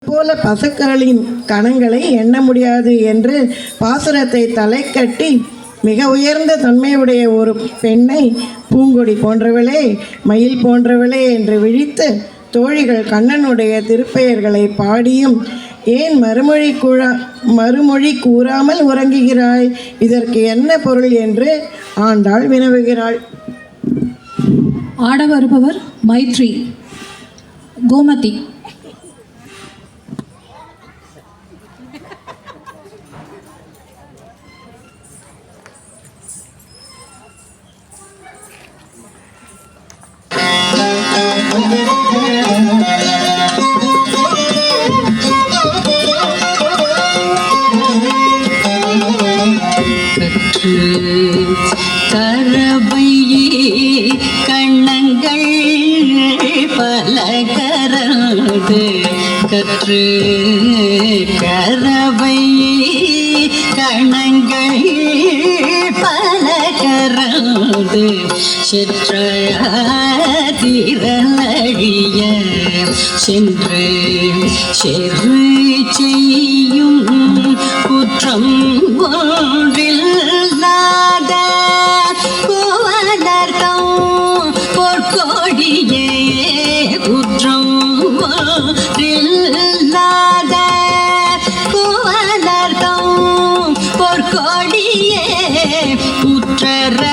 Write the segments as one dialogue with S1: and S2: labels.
S1: அதுபோல பசுக்களின் கணங்களை எண்ண முடியாது என்று பாசுரத்தை தலை கட்டி மிக உயர்ந்த தன்மையுடைய ஒரு பெண்ணை பூங்கொடி போன்றவளே, மயில் போன்றவளே என்று விழித்து தோழிகள் கண்ணனுடைய திருப்பெயர்களை பாடியும் ஏன் மறுமொழி கூறாமல் உறங்குகிறாய், இதற்கு என்ன பொருள் என்று ஆண்டாள் வினவுகிறாள்.
S2: ஆட வருபவர் மைத்ரி. கோமதி.
S3: கரபையே கண்ணங்கள் பல கரது கற்று கரபையே கண்ணங்கள் பல கரது செற்றைய திரளடிய சென்று செரு செய்யும் குற்றம் ஒன்றில்லாத கோவலர்தம் பொற்கொடியே குற்றம் ஒன்றில்லாத கோவலர்தம் பொற்கொடியே குற்றற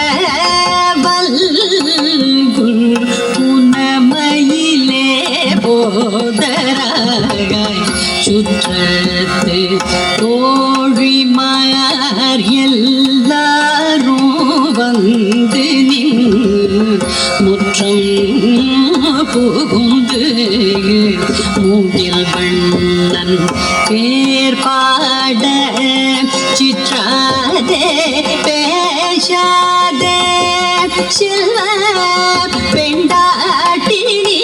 S3: புனமையிலே போதராய் சுற்றத்து தோழிமார் எல்லாரும் வந்து நின் முற்றம் புகுந்து மூங்கில் வண்ணன் பேர் பாட சிற்றாதே பேசாதே செல்வ பெண்டாட்டினி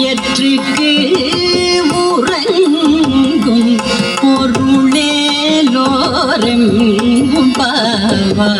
S3: எற்றுக்கு உறங்கும் பொருளேலோரெங்கும் பாவா